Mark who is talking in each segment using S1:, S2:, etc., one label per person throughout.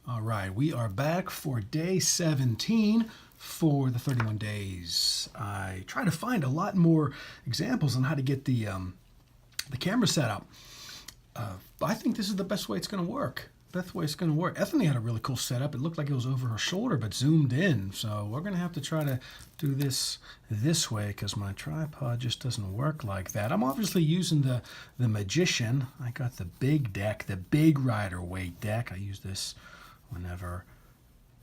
S1: All right, we are back for day 17 for the 31 days. I try to find a lot more examples on how to get the camera set up. I think this is the best way it's going to work. Best way it's going to work. Ethany had a really cool setup. It looked like it was over her shoulder, but zoomed in. So we're going to have to try to do this way because my tripod just doesn't work like that. I'm obviously using the Magician. I got the big deck, the big rider weight deck. I use this whenever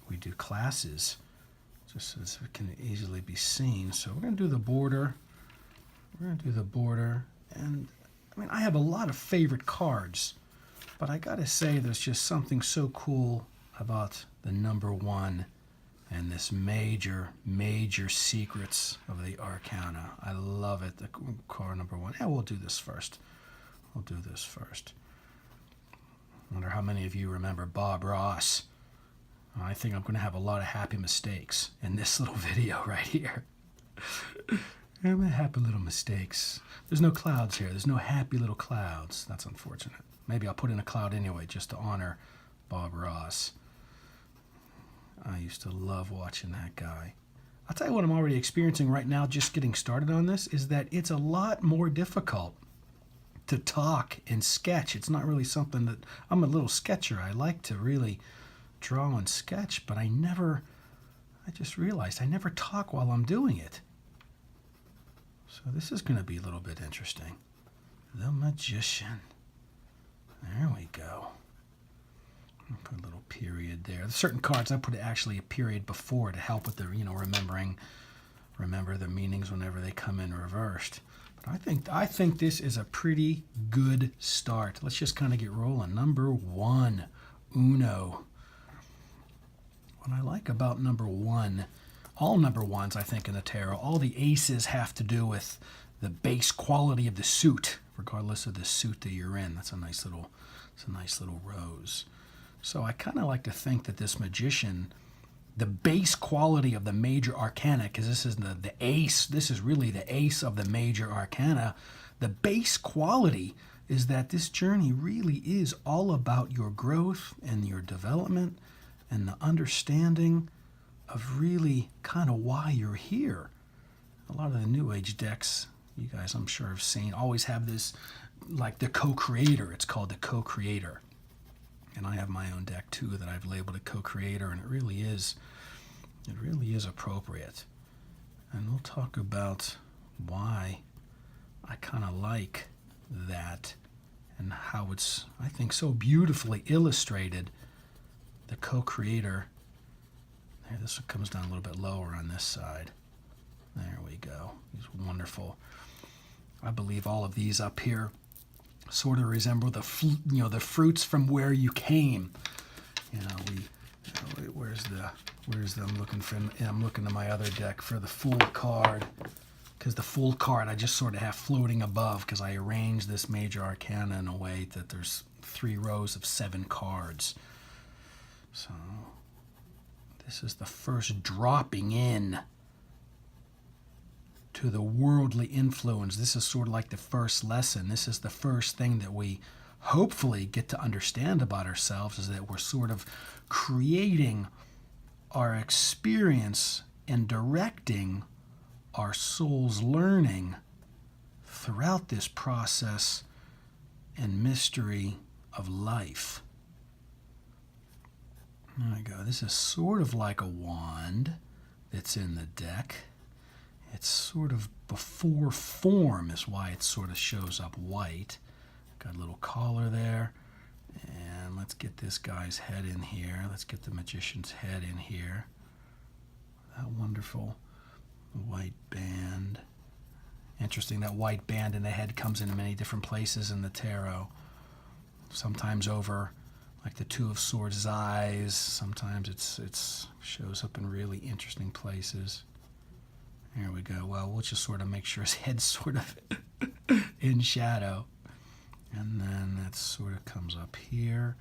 S1: we do classes, just so it can easily be seen. So we're going to do the border. And I mean, I have a lot of favorite cards, but I gotta say there's just something so cool about the number one and this major secrets of the Arcana. I love it. The card number one. Yeah, we'll do this first. Wonder how many of you remember Bob Ross. I think I'm going to have a lot of happy mistakes in this little video right here. I'm going to happy little mistakes. There's no clouds here. There's no happy little clouds. That's unfortunate. Maybe I'll put in a cloud anyway just to honor Bob Ross. I used to love watching that guy. I'll tell you what I'm already experiencing right now just getting started on this is that it's a lot more difficult to talk and sketch. It's not really something that I'm a little sketcher. I like to really draw and sketch, but I just realized I never talk while I'm doing it. So this is going to be a little bit interesting. The Magician. There we go. I'll put a little period there. There's certain cards I put actually a period before to help with the, remember the meanings whenever they come in reversed. I think this is a pretty good start. Let's just kind of get rolling. Number one, Uno. What I like about number one, all number ones, I think, in the tarot, all the aces have to do with the base quality of the suit, regardless of the suit that you're in. That's a nice little rose. So I kind of like to think that this Magician, the base quality of the major arcana, because this is the ace, this is really the ace of the major arcana, the base quality is that this journey really is all about your growth and your development and the understanding of really kind of why you're here. A lot of the New Age decks, you guys I'm sure have seen, always have this, like the co-creator. It's called the co-creator. And I have my own deck too that I've labeled a co-creator, and it really is appropriate. And we'll talk about why I kind of like that and how it's, I think, so beautifully illustrated. The co-creator. There, this one comes down a little bit lower on this side. There we go. He's wonderful. I believe all of these up here sort of resemble the fruits from where you came. Where's the I'm looking to my other deck for the Fool card, because the Fool card I just sort of have floating above because I arranged this major arcana in a way that there's 3 rows of 7 cards. So this is the first dropping in to the worldly influence. This is sort of like the first lesson. This is the first thing that we hopefully get to understand about ourselves, is that we're sort of creating our experience and directing our soul's learning throughout this process and mystery of life. There we go. This is sort of like a wand that's in the deck. It's sort of before form is why it sort of shows up white. Got a little collar there. And let's get this guy's head in here. Let's get the Magician's head in here. That wonderful white band. Interesting, that white band in the head comes in many different places in the tarot. Sometimes over like the Two of Swords' eyes. Sometimes it's shows up in really interesting places. There we go. Well, we'll just sort of make sure his head's sort of in shadow. And then that sort of comes up here.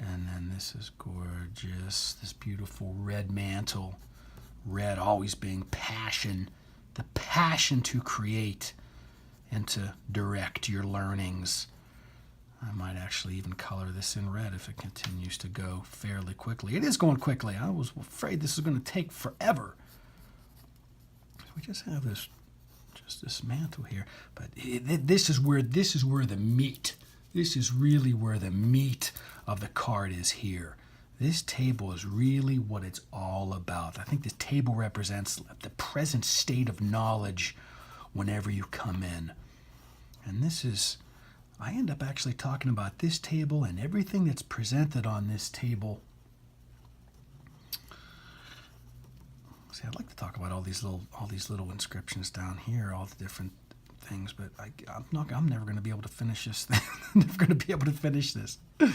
S1: And then this is gorgeous. This beautiful red mantle. Red always being passion. The passion to create and to direct your learnings. I might actually even color this in red if it continues to go fairly quickly. It is going quickly. I was afraid this was going to take forever. We just have this mantle here, but this is where the meat. This is really where the meat of the card is here. This table is really what it's all about. I think this table represents the present state of knowledge whenever you come in. And I end up actually talking about this table and everything that's presented on this table. See, I'd like to talk about all these little inscriptions down here, all the different things, but I'm never going to be able to finish this thing. I'm never going to be able to finish this. All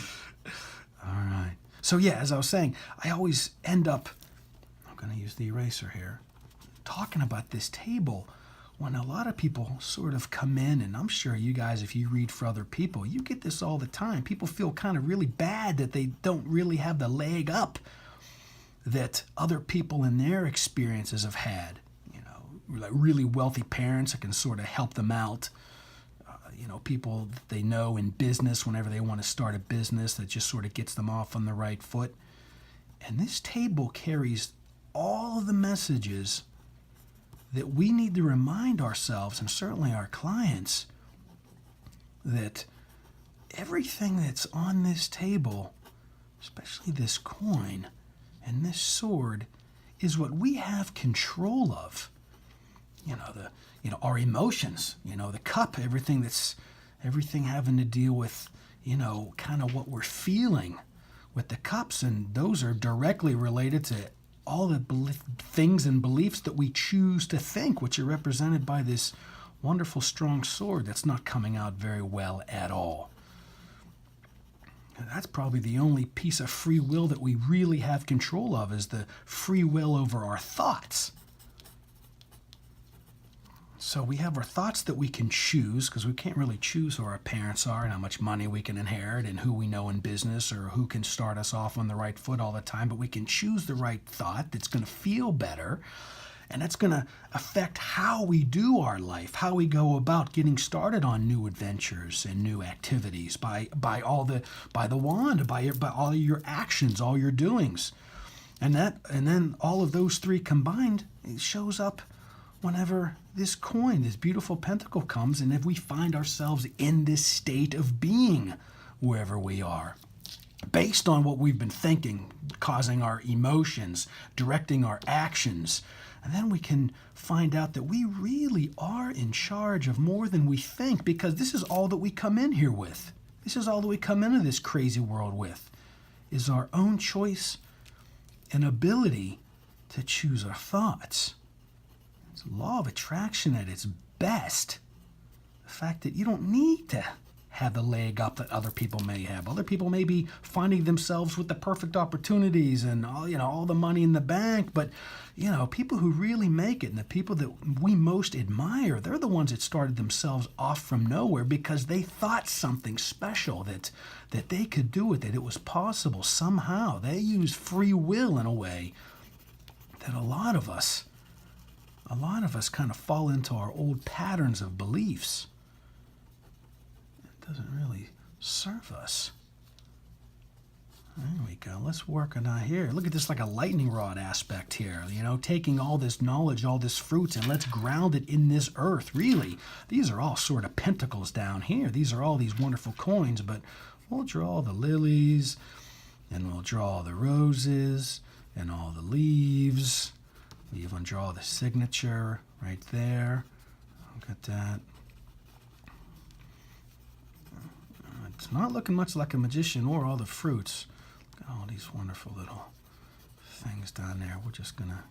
S1: right. So yeah, as I was saying, I always end up, I'm going to use the eraser here, talking about this table when a lot of people sort of come in, and I'm sure you guys, if you read for other people, you get this all the time. People feel kind of really bad that they don't really have the leg up that other people in their experiences have had. You know, like really wealthy parents that can sort of help them out. People that they know in business whenever they want to start a business that just sort of gets them off on the right foot. And this table carries all of the messages that we need to remind ourselves, and certainly our clients, that everything that's on this table, especially this coin and this sword, is what we have control of. Our emotions, the cup, everything having to deal with, kind of what we're feeling with the cups, and those are directly related to all the things and beliefs that we choose to think, which are represented by this wonderful strong sword that's not coming out very well at all. And that's probably the only piece of free will that we really have control of, is the free will over our thoughts. So we have our thoughts that we can choose, because we can't really choose who our parents are and how much money we can inherit and who we know in business or who can start us off on the right foot all the time. But we can choose the right thought that's going to feel better, and that's going to affect how we do our life, how we go about getting started on new adventures and new activities by the wand, by all your actions, all your doings. And then all of those three combined, it shows up whenever this coin, this beautiful pentacle comes, and if we find ourselves in this state of being wherever we are, based on what we've been thinking, causing our emotions, directing our actions, and then we can find out that we really are in charge of more than we think, because this is all that we come in here with. This is all that we come into this crazy world with, is our own choice and ability to choose our thoughts. It's the law of attraction at its best. The fact that you don't need to have the leg up that other people may have. Other people may be finding themselves with the perfect opportunities and all the money in the bank, but people who really make it and the people that we most admire, they're the ones that started themselves off from nowhere because they thought something special, that they could do it, that it was possible somehow. They used free will in a way that a lot of us kind of fall into our old patterns of beliefs. It doesn't really serve us. There we go. Let's work on that here. Look at this, like a lightning rod aspect here. Taking all this knowledge, all this fruits, and let's ground it in this earth. Really, these are all sort of pentacles down here. These are all these wonderful coins, but we'll draw the lilies, and we'll draw the roses, and all the leaves. We even draw the signature right there. Look at that. It's not looking much like a magician or all the fruits. Look at all these wonderful little things down there. We're just going to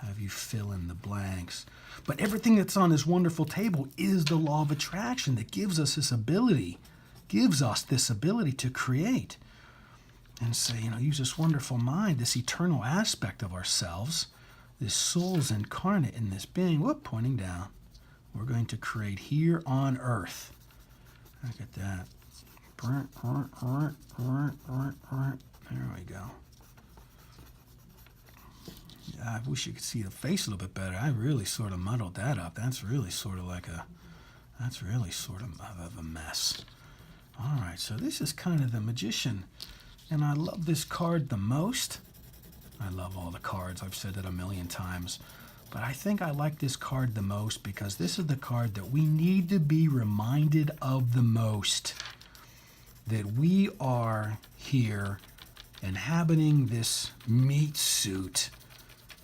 S1: have you fill in the blanks. But everything that's on this wonderful table is the law of attraction that gives us this ability to create. And say, use this wonderful mind, this eternal aspect of ourselves, this soul's incarnate in this being, pointing down. We're going to create here on earth. Look at that. There we go. Yeah, I wish you could see the face a little bit better. I really sort of muddled that up. That's really sort of a mess. All right, so this is kind of the Magician. And I love this card the most. I love all the cards. I've said it a million times. But I think I like this card the most because this is the card that we need to be reminded of the most. That we are here inhabiting this meat suit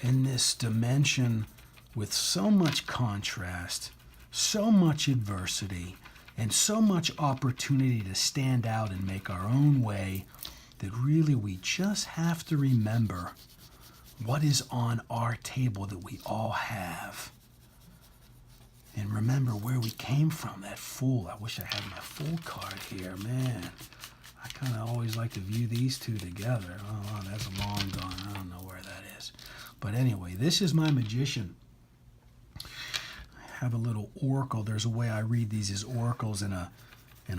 S1: in this dimension with so much contrast, so much adversity, and so much opportunity to stand out and make our own way, that really we just have to remember what is on our table that we all have. And remember where we came from, that Fool. I wish I had my Fool card here, man. I kind of always like to view these two together. Oh, that's long gone. I don't know where that is. But anyway, this is my Magician. I have a little oracle. There's a way I read these as oracles in a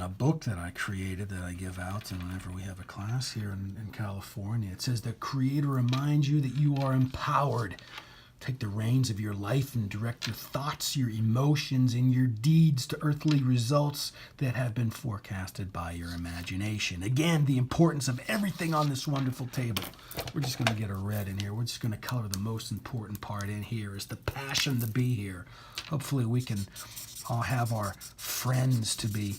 S1: book that I created that I give out, and whenever we have a class here in California, it says the Creator reminds you that you are empowered. Take the reins of your life and direct your thoughts, your emotions, and your deeds to earthly results that have been forecasted by your imagination. Again, the importance of everything on this wonderful table. We're just going to get a red in here. We're just going to color the most important part in here is the passion to be here. Hopefully we can all have our friends to be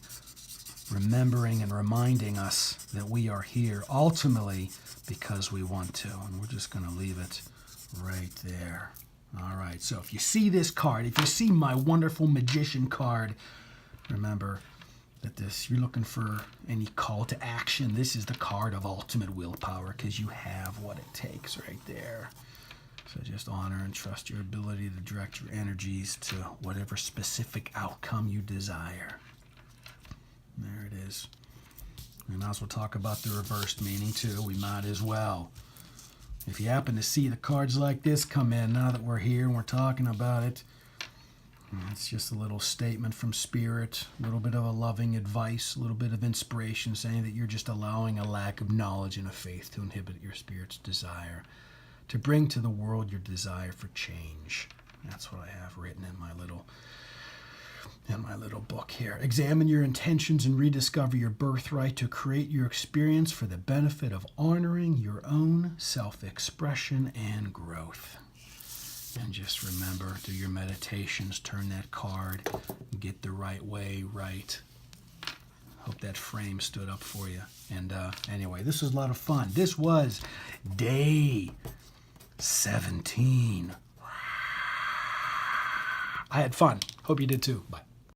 S1: remembering and reminding us that we are here ultimately because we want to. And we're just going to leave it right there. All right, so if you see this card, if you see my wonderful Magician card, remember that you're looking for any call to action. This is the card of ultimate willpower because you have what it takes right there. So just honor and trust your ability to direct your energies to whatever specific outcome you desire. There it is. We might as well talk about the reversed meaning too. We might as well. If you happen to see the cards like this come in now that we're here and we're talking about it, it's just a little statement from Spirit, a little bit of a loving advice, a little bit of inspiration, saying that you're just allowing a lack of knowledge and a faith to inhibit your Spirit's desire, to bring to the world your desire for change. That's what I have written in my little book here. Examine your intentions and rediscover your birthright to create your experience for the benefit of honoring your own self-expression and growth. And just remember, do your meditations, turn that card, get the right way right. Hope that frame stood up for you. And anyway, this was a lot of fun. This was day 17. I had fun. Hope you did too. Bye.